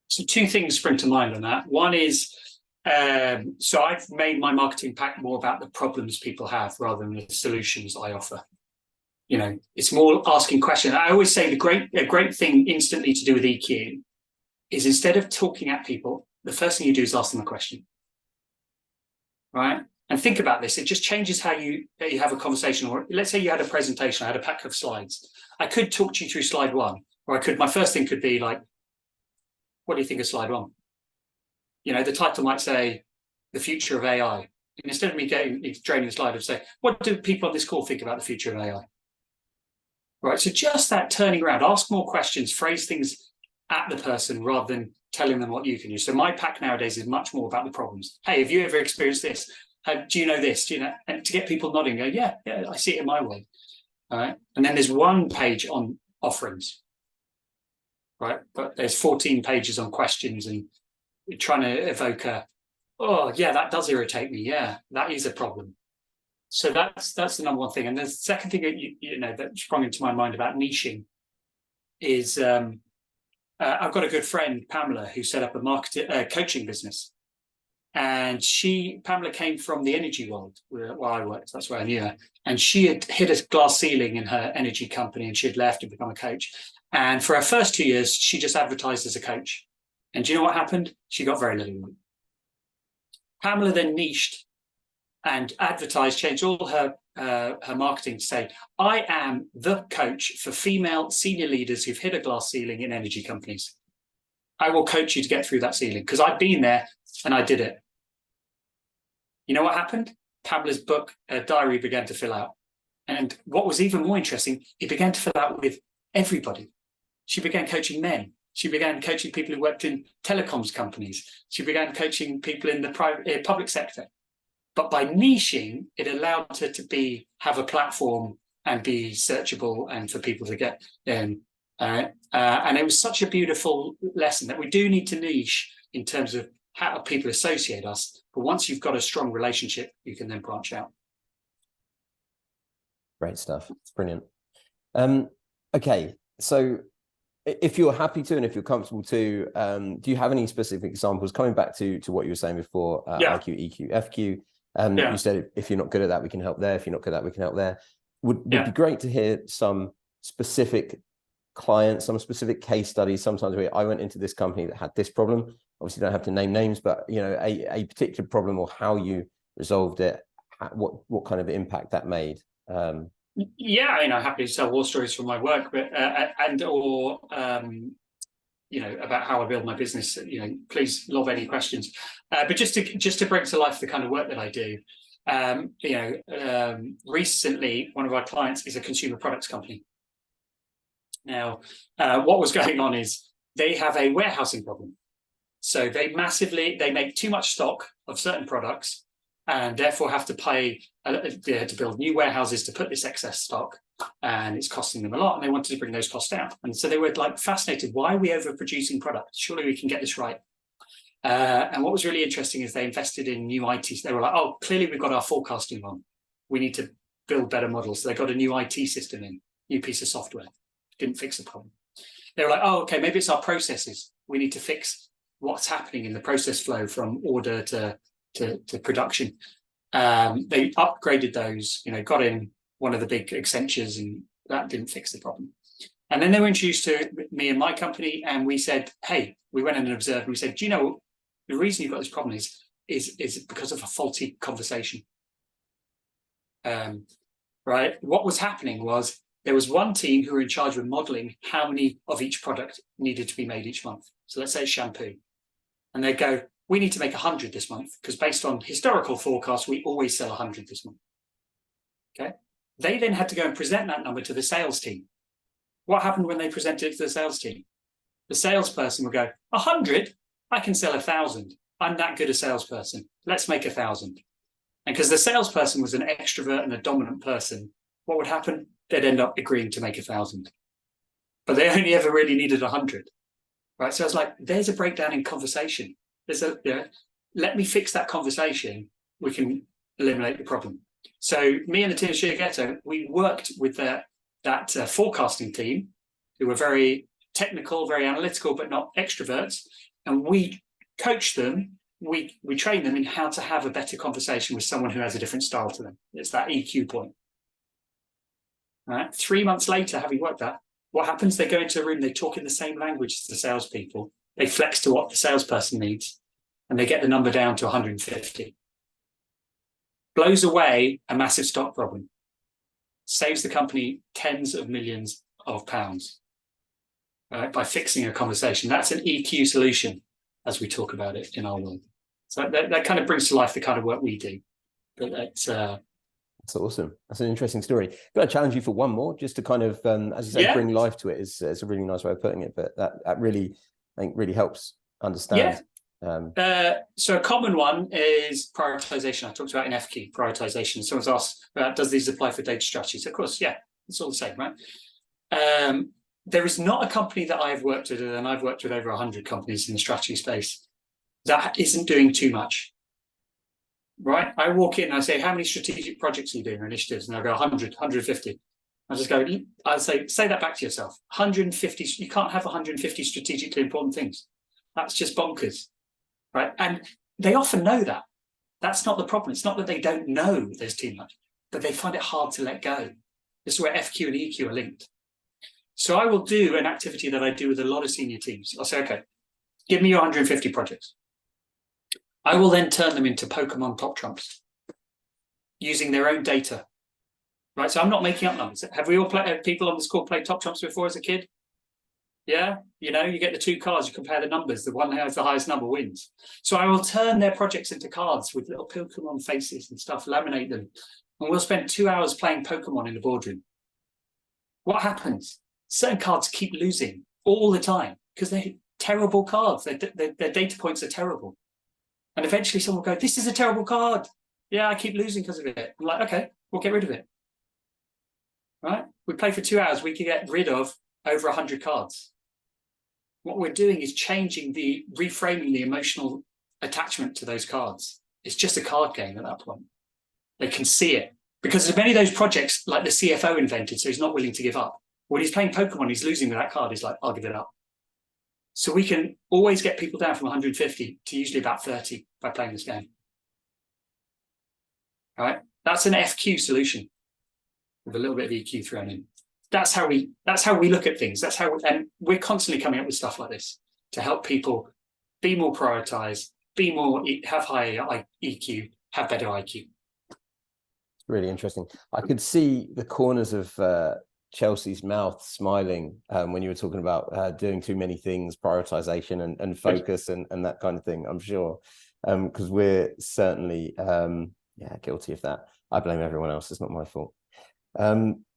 So 2 things spring to mind on that. One is, so I've made my marketing pack more about the problems people have rather than the solutions I offer. It's more asking questions. I always say a great thing instantly to do with EQ is instead of talking at people, the first thing you do is ask them a question. Right? And think about this, it just changes how you have a conversation. Or let's say you had a presentation, I had a pack of slides. I could talk to you through slide one, or my first thing could be like, what do you think of slide one? You know, the title might say, the future of AI. And instead of me draining the slide, I'd say, what do people on this call think about the future of AI? Right, so just that turning around, ask more questions, phrase things at the person rather than telling them what you can do. So my pack nowadays is much more about the problems. Hey, have you ever experienced this? Do you know this? Do you know? And to get people nodding, go, yeah, I see it in my way. All right. And then there's one page on offerings, right? But there's 14 pages on questions, and you're trying to evoke oh, yeah, that does irritate me. Yeah, that is a problem. So that's the number one thing. And the second thing that that sprung into my mind about niching is I've got a good friend, Pamela, who set up a coaching business. And Pamela came from the energy world where I worked. That's where I knew her. And she had hit a glass ceiling in her energy company, and she had left and become a coach. And for her first 2 years, she just advertised as a coach. And do you know what happened? She got very little work. Pamela then niched and advertised, changed all her marketing to say, I am the coach for female senior leaders who've hit a glass ceiling in energy companies. I will coach you to get through that ceiling because I've been there and I did it. You know what happened? Pamela's book diary began to fill out. And what was even more interesting, it began to fill out with everybody. She began coaching men. She began coaching people who worked in telecoms companies. She began coaching people in the public sector. But by niching, it allowed her to have a platform and be searchable and for people to get in. And it was such a beautiful lesson that we do need to niche in terms of how people associate us. But once you've got a strong relationship, you can then branch out. Great stuff. It's brilliant. Okay, so if you're happy to, and if you're comfortable to, do you have any specific examples coming back to what you were saying before? IQ, EQ, FQ. You said if you're not good at that, we can help there. If you're not good at that, we can help there. Would be great to hear some specific clients, some specific case studies. Sometimes I went into this company that had this problem. Obviously, don't have to name names, but a particular problem or how you resolved it, what kind of impact that made. Yeah, I'm happy to tell war stories from my work, but about how I build my business. Please lob any questions. But just to bring to life the kind of work that I do. Recently, one of our clients is a consumer products company. Now, what was going on is they have a warehousing problem. So they make too much stock of certain products, and therefore have to pay to build new warehouses to put this excess stock, and it's costing them a lot, and they wanted to bring those costs down. And so they were fascinated, why are we overproducing product? Surely we can get this right. And what was really interesting is they invested in new IT. They were like, oh, clearly we've got our forecasting wrong. We need to build better models. So they got a new IT system in, new piece of software. Didn't fix the problem. They were like, oh, okay, maybe it's our processes. We need to fix what's happening in the process flow from order to production. They upgraded those, got in one of the big Accentures, and that didn't fix the problem. And then they were introduced to me and my company, and we said, hey, we went in and observed, and we said, do you know, the reason you've got this problem is because of a faulty conversation. Right? What was happening was there was one team who were in charge of modeling how many of each product needed to be made each month. So let's say shampoo. And they'd go, we need to make 100 this month, because based on historical forecasts, we always sell 100 this month. Okay. They then had to go and present that number to the sales team. What happened when they presented it to the sales team? The salesperson would go, 100? I can sell 1,000. I'm that good a salesperson. Let's make 1,000. And because the salesperson was an extrovert and a dominant person, what would happen? They'd end up agreeing to make 1,000. But they only ever really needed 100. Right. So I was like, there's a breakdown in conversation. Let me fix that conversation. We can eliminate the problem. So me and the team at Shiageto, we worked with that forecasting team, who were very technical, very analytical, but not extroverts. And we coached them. We trained them in how to have a better conversation with someone who has a different style to them. It's that EQ point. All right. 3 months later, having worked that, what happens? They go into a room, they talk in the same language as the salespeople. They flex to what the salesperson needs, and they get the number down to 150. blows away a massive stock problem, saves the company tens of millions of pounds, right, by fixing a conversation. That's an EQ solution, as we talk about it in our world. So that kind of brings to life the kind of work we do. But that's awesome. That's an interesting story. Got to challenge you for one more, just to kind of, as you say, bring life to it. Is a really nice way of putting it, but that really, I think, really helps understand. So a common one is prioritization. I talked about in FKey, prioritization. Someone's asked, does these apply for data strategies? Of course, yeah, it's all the same, right? There is not a company that I've worked with, and I've worked with over 100 companies in the strategy space, that isn't doing too much. Right? I walk in and I say, how many strategic projects are you doing or initiatives? And they'll go 100, 150. I just go, I say that back to yourself. 150, you can't have 150 strategically important things. That's just bonkers. Right? And they often know that. That's not the problem. It's not that they don't know there's too much, but they find it hard to let go. This is where FQ and EQ are linked. So I will do an activity that I do with a lot of senior teams. I'll say, okay, give me your 150 projects. I will then turn them into Pokemon pop trumps using their own data, right? So I'm not making up numbers. Have we all played, people on this call played top trumps before as a kid? Yeah, you know, you get the two cards, you compare the numbers, the one that has the highest number wins. So I will turn their projects into cards with little Pokemon faces and stuff, laminate them, and we'll spend 2 hours playing Pokemon in the boardroom. What happens? Certain cards keep losing all the time because they're terrible cards. Their data points are terrible. And eventually someone will go, this is a terrible card. Yeah, I keep losing because of it. I'm like, okay, we'll get rid of it. Right? We play for 2 hours, we can get rid of over 100 cards. What we're doing is reframing the emotional attachment to those cards. It's just a card game at that point. They can see it. Because many of those projects, like the CFO invented, so he's not willing to give up. When he's playing Pokemon, he's losing with that card. He's like, I'll give it up. So we can always get people down from 150 to usually about 30 by playing this game. All right, that's an FQ solution with a little bit of EQ thrown in. That's how we look at things. And we're constantly coming up with stuff like this to help people be more prioritized, have higher EQ, have better IQ. Really interesting. I could see the corners of Chelsea's mouth smiling when you were talking about doing too many things, prioritization and focus and that kind of thing, I'm sure, because we're certainly guilty of that. I blame everyone else. It's not my fault.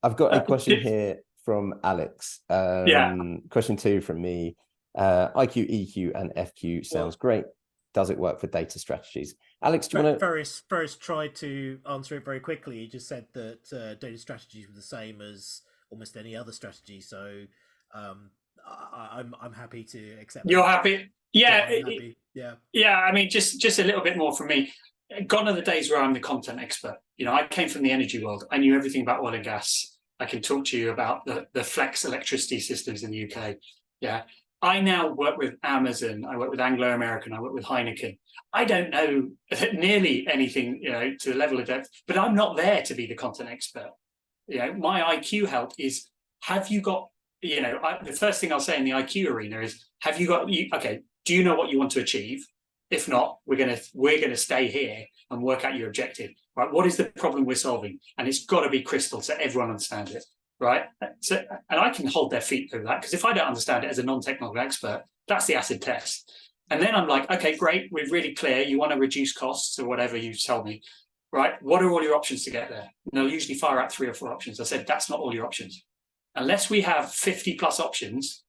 I've got a question here from Alex. Question 2 from me. IQ, EQ and FQ sounds great. Does it work for data strategies? Alex, do you want to... Faris tried to answer it very quickly. He just said that data strategies were the same as almost any other strategy. So I'm happy to accept. You're happy? Yeah. Happy. Yeah. Yeah. I mean, just a little bit more from me. Gone are the days where I'm the content expert. You know, I came from the energy world. I knew everything about oil and gas. I can talk to you about the flex electricity systems in the UK. Yeah. I now work with Amazon, I work with Anglo American, I work with Heineken. I don't know nearly anything, you know, to the level of depth, but I'm not there to be the content expert. You know, my IQ help is, have you got, you know, the first thing I'll say in the IQ arena is, have you got, okay, do you know what you want to achieve? If not, we're gonna stay here and work out your objective. Right? What is the problem we're solving? And it's got to be crystal so everyone understands it. Right. So, and I can hold their feet over that, because if I don't understand it as a non-technical expert, that's the acid test. And then I'm like, okay, great, we're really clear. You want to reduce costs or whatever you tell me, right? What are all your options to get there? And they'll usually fire out 3 or 4 options. I said, that's not all your options. Unless we have 50 plus options,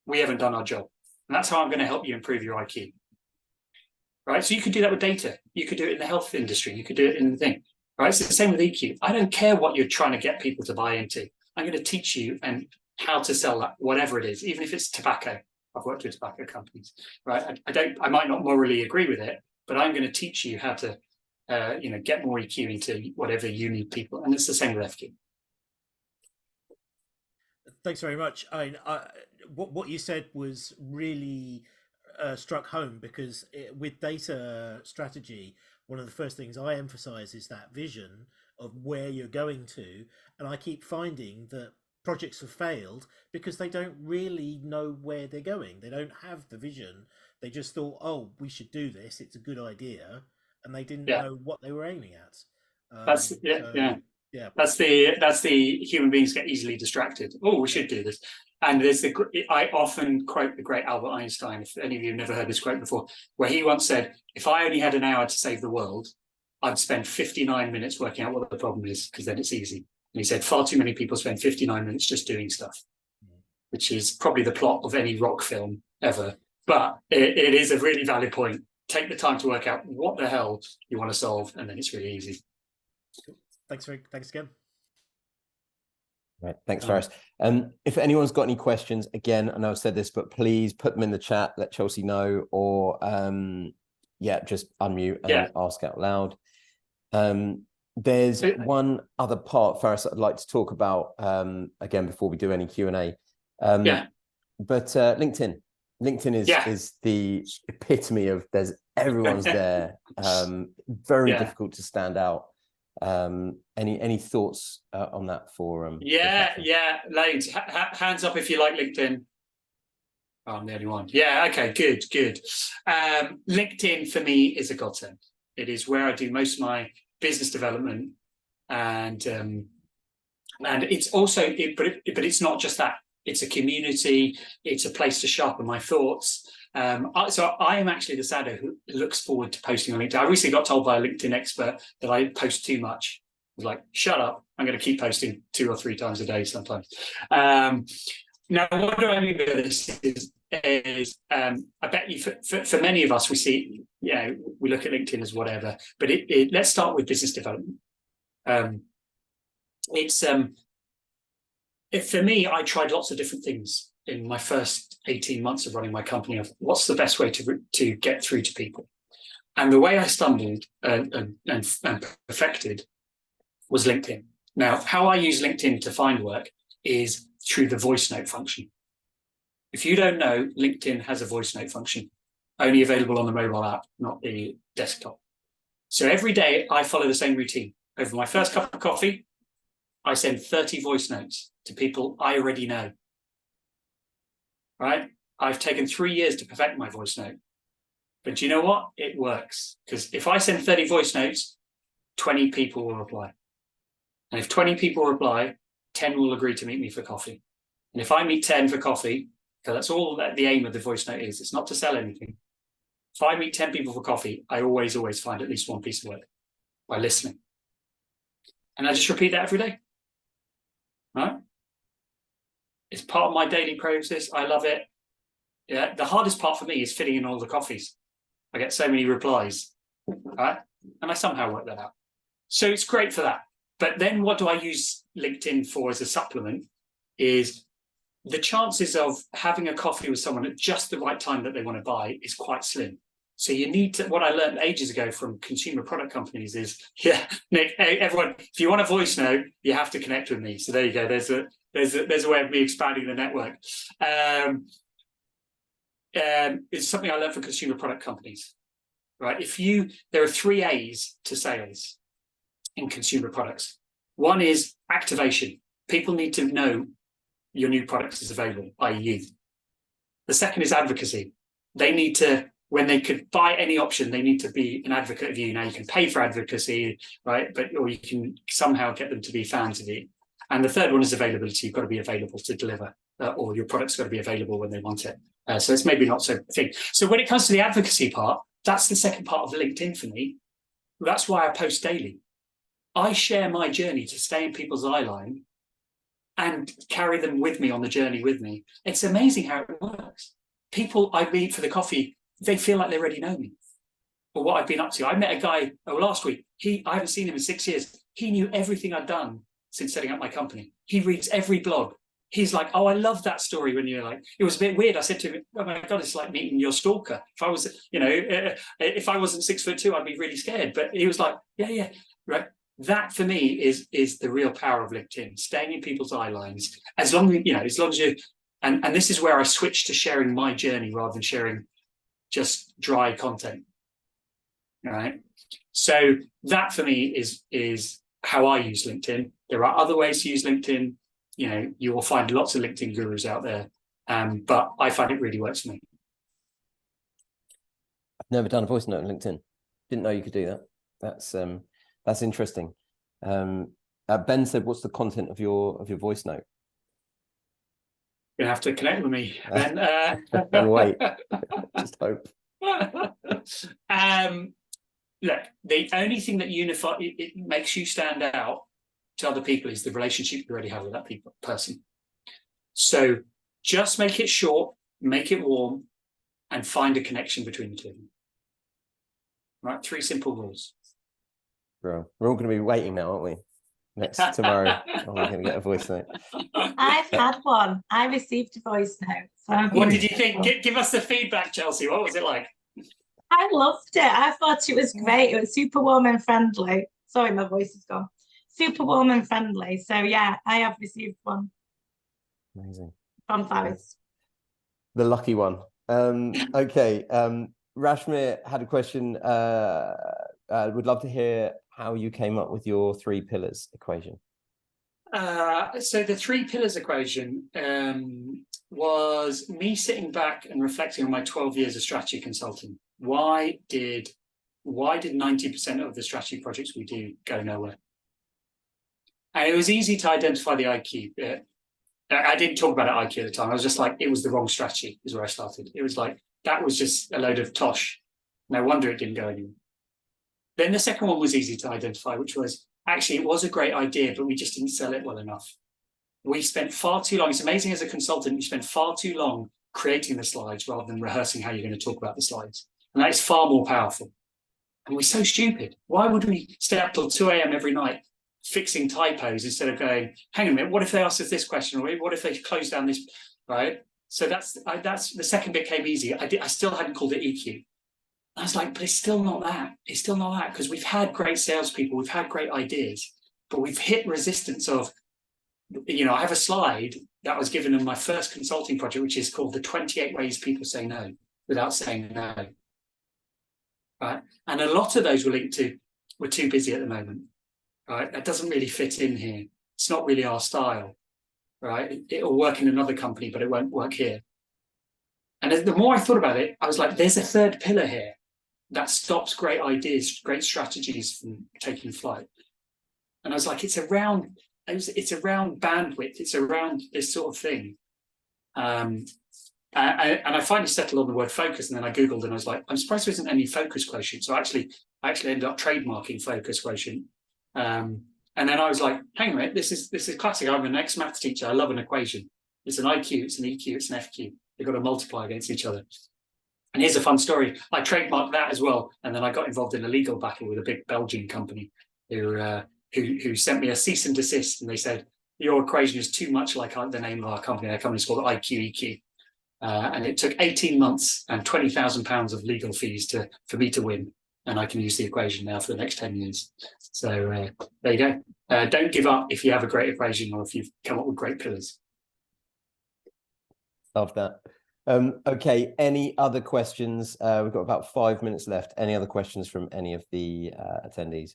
we haven't done our job. And that's how I'm going to help you improve your IQ. Right. So you could do that with data. You could do it in the health industry. You could do it in the thing. Right. It's the same with EQ. I don't care what you're trying to get people to buy into. I'm going to teach you and how to sell that, whatever it is, even if it's tobacco. I've worked with tobacco companies, right? I might not morally agree with it, but I'm going to teach you how to, get more EQ into whatever you need people. And it's the same with FQ. Thanks very much. What you said was really struck home, because with data strategy, one of the first things I emphasize is that vision of where you're going to. And I keep finding that projects have failed because they don't really know where they're going. They don't have the vision. They just thought, oh, we should do this. It's a good idea. And they didn't know what they were aiming at. That's That's the human beings get easily distracted. Oh, we should do this. And I often quote the great Albert Einstein, if any of you have never heard this quote before, where he once said, if I only had an hour to save the world, I'd spend 59 minutes working out what the problem is, because then it's easy. And he said, far too many people spend 59 minutes just doing stuff, which is probably the plot of any rock film ever. But it is a really valid point. Take the time to work out what the hell you want to solve, and then it's really easy. Cool. Thanks again. Right, thanks, Faris. If anyone's got any questions, again, I know I've said this, but please put them in the chat, let Chelsea know, or just unmute and ask out loud. There's one other part, Faris, I'd like to talk about again before we do any Q&A. But LinkedIn is the epitome of everyone's there. Very difficult to stand out. Any thoughts on that for loads. Hands up if you like LinkedIn. Oh, I'm the only one. Okay, good. LinkedIn for me is a godsend. It is where I do most of my business development, and it's also but it's not just that. It's a community. It's a place to sharpen my thoughts. So I am actually the saddo who looks forward to posting on LinkedIn. I recently got told by a LinkedIn expert that I post too much. I was like, shut up. I'm going to keep posting 2 or 3 times a day sometimes. Now, what do I mean by this is I bet you for many of us, we see, we look at LinkedIn as whatever, but let's start with business development. For me, I tried lots of different things in my first 18 months of running my company. Of what's the best way to get through to people, and the way I stumbled and perfected was LinkedIn. Now, how I use LinkedIn to find work is through the voice note function. If you don't know, LinkedIn has a voice note function, only available on the mobile app, not the desktop. So every day I follow the same routine. Over my first cup of coffee, I send 30 voice notes to people I already know. Right? I've taken 3 years to perfect my voice note. But do you know what? It works. Because if I send 30 voice notes, 20 people will reply. And if 20 people reply, 10 will agree to meet me for coffee. And if I meet 10 for coffee, because that's all that the aim of the voice note is, it's not to sell anything. If I meet 10 people for coffee, I always find at least one piece of work by listening. And I just repeat that every day. Right? It's part of my daily process. I love it. Yeah. The hardest part for me is fitting in all the coffees. I get so many replies, right? And I somehow work that out. So it's great for that. But then what do I use LinkedIn for as a supplement is the chances of having a coffee with someone at just the right time that they want to buy is quite slim. So you need to, what I learned ages ago from consumer product companies is, Nick, everyone, if you want a voice note, you have to connect with me. So there you go. There's a way of me expanding the network. It's something I learned from consumer product companies, right? There are 3 A's to sales in consumer products. One is activation. People need to know your new product is available, i.e. you. The second is advocacy. They need to, when they could buy any option, they need to be an advocate of you. Now you can pay for advocacy, right? Or you can somehow get them to be fans of you. And the third one is availability. You've got to be available to deliver, or your product's got to be available when they want it. So it's maybe not so thing. So when it comes to the advocacy part, that's the second part of LinkedIn for me. That's why I post daily. I share my journey to stay in people's eye line and carry them with me on the journey with me. It's amazing how it works. People I meet for the coffee, they feel like they already know me or what I've been up to. I met a guy last week. I haven't seen him in 6 years. He knew everything I'd done since setting up my company. He reads every blog. He's like, oh, I love that story when you're like, it was a bit weird. I said to him, oh my God, it's like meeting your stalker. If I was, if I wasn't 6'2", I'd be really scared. But he was like, yeah, right. That for me is the real power of LinkedIn, staying in people's eye lines. As long as you, and this is where I switched to sharing my journey rather than sharing just dry content. All right. So that for me is how I use LinkedIn. There are other ways to use LinkedIn. You will find lots of LinkedIn gurus out there, but I find it really works for me. I've never done a voice note on LinkedIn. Didn't know you could do that. That's That's interesting. Ben said, "What's the content of your voice note?" You're gonna have to connect with me, Ben. And wait, just hope. Look, the only thing that it makes you stand out to other people is the relationship you already have with that person. So just make it short, make it warm, and find a connection between the two of them. Right? 3 simple rules. Bro, we're all going to be waiting now, aren't we? Tomorrow, we're going to get a voice note. I've had one. I received a voice note. So what did you think? Give us the feedback, Chelsea. What was it like? I loved it. I thought it was great. It was super warm and friendly. Sorry, my voice is gone. Super warm and friendly. So yeah, I have received one. Amazing. From Faris. The lucky one. Okay. Rashmir had a question. Would love to hear how you came up with your 3 pillars equation. So the 3 pillars equation was me sitting back and reflecting on my 12 years of strategy consulting. Why did 90% of the strategy projects we do go nowhere? And it was easy to identify the IQ bit. I didn't talk about it IQ at the time. I was just like, it was the wrong strategy is where I started. It was like, that was just a load of tosh. No wonder it didn't go anywhere. Then the second one was easy to identify, which was actually, it was a great idea, but we just didn't sell it well enough. We spent far too long. It's amazing as a consultant, you spend far too long creating the slides rather than rehearsing how you're going to talk about the slides. And that is far more powerful. And we're so stupid. Why would we stay up till 2 a.m. every night fixing typos instead of going, hang on a minute, what if they ask us this question? Or what if they close down this, right? So that's the second bit came easy. I still hadn't called it EQ. I was like, but it's still not that. It's still not that, because we've had great salespeople, we've had great ideas, but we've hit resistance of, I have a slide that was given in my first consulting project, which is called the 28 ways people say no without saying no. Right? And a lot of those were linked to, we're too busy at the moment. Right? That doesn't really fit in here. It's not really our style. Right? It'll work in another company, but it won't work here. And the more I thought about it, I was like, there's a third pillar here that stops great ideas, great strategies from taking flight. And I was like, it's around bandwidth, it's around this sort of thing. And I finally settled on the word focus, and then I Googled and I was like, I'm surprised there isn't any focus quotient. So I actually ended up trademarking focus quotient. And then I was like, hang on a minute, this is classic. I'm an ex-maths teacher. I love an equation. It's an IQ, it's an EQ, it's an FQ. They've got to multiply against each other. And here's a fun story. I trademarked that as well. And then I got involved in a legal battle with a big Belgian company who sent me a cease and desist. And they said, your equation is too much like the name of our company. Our company's called IQEQ. And it took 18 months and £20,000 of legal fees for me to win. And I can use the equation now for the next 10 years. So there you go. Don't give up if you have a great equation or if you've come up with great pillars. Love that. Okay, any other questions? We've got about 5 minutes left. Any other questions from any of the attendees?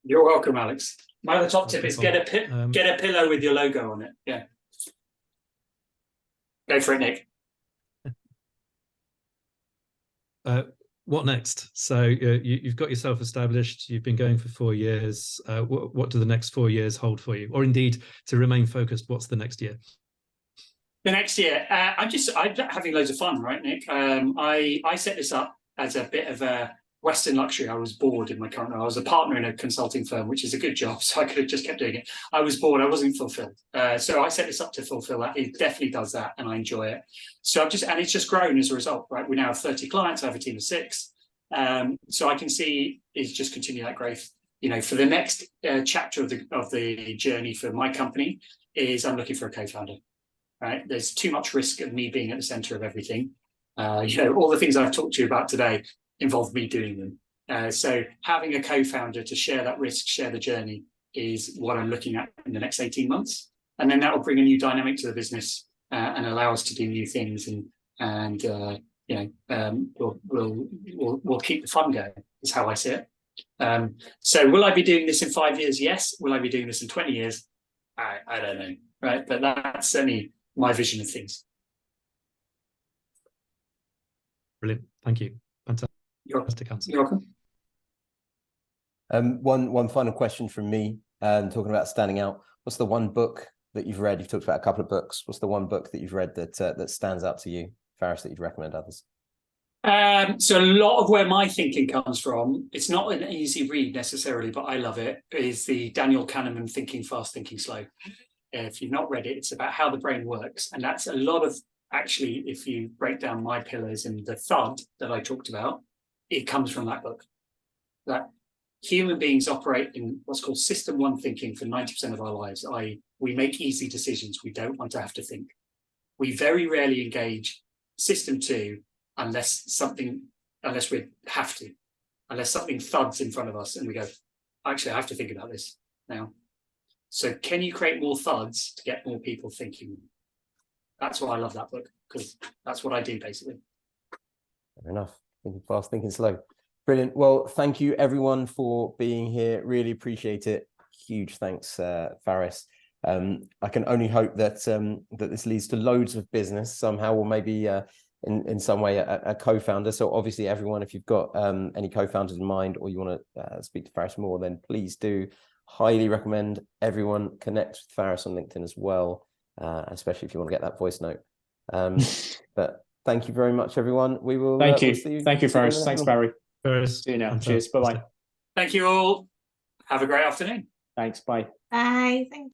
You're welcome, Alex. My other top tip is get a pillow with your logo on it. Yeah. Go for it, Nick. What next? So you've got yourself established. You've been going for 4 years. What do the next 4 years hold for you? Or indeed, to remain focused, what's the next year? The next year, I'm having loads of fun, right, Nick? I set this up as a bit of a Western luxury. I was bored in my current role. I was a partner in a consulting firm, which is a good job, so I could have just kept doing it. I was bored. I wasn't fulfilled. So I set this up to fulfill that. It definitely does that, and I enjoy it. So and it's just grown as a result, right? We now have 30 clients. I have a team of 6. So I can see is just continue that growth. For the next chapter of the journey for my company is I'm looking for a co-founder. Right? There's too much risk of me being at the center of everything. All the things I've talked to you about today involve me doing them. So having a co-founder to share that risk, share the journey is what I'm looking at in the next 18 months. And then that will bring a new dynamic to the business and allow us to do new things and we'll keep the fun going, is how I see it. So will I be doing this in 5 years? Yes. Will I be doing this in 20 years? I don't know, right? But that's certainly my vision of things. Brilliant. Thank you. Fantastic. You're welcome. One final question from me, talking about standing out. What's the one book that you've read? You've talked about a couple of books. What's the one book that you've read that stands out to you, Faris, that you'd recommend others? So a lot of where my thinking comes from, it's not an easy read necessarily, but I love it, is the Daniel Kahneman Thinking Fast, Thinking Slow. If you've not read it, it's about how the brain works. And that's a lot of, actually, if you break down my pillars and the thud that I talked about, it comes from that book. That human beings operate in what's called system one thinking for 90% of our lives. We make easy decisions. We don't want to have to think. We very rarely engage system two unless we have to, unless something thuds in front of us and we go, actually, I have to think about this now. So can you create more thuds to get more people thinking? That's why I love that book, because that's what I do basically. Fair enough. Thinking fast, thinking slow. Brilliant. Well, thank you everyone for being here. Really appreciate it. Huge thanks, Faris. I can only hope that that this leads to loads of business somehow, or maybe in some way a co-founder. So obviously everyone, if you've got any co-founders in mind or you want to speak to Faris more, then please do. Highly recommend everyone connect with Faris on LinkedIn as well, especially if you want to get that voice note. But thank you very much, everyone. We will. Thank you. We'll see you. Thank you, Faris. Thanks, Barry. Faris, See you now. fantastic. Cheers. Bye-bye. Thank you all. Have a great afternoon. Thanks. Bye. Bye. Thank you.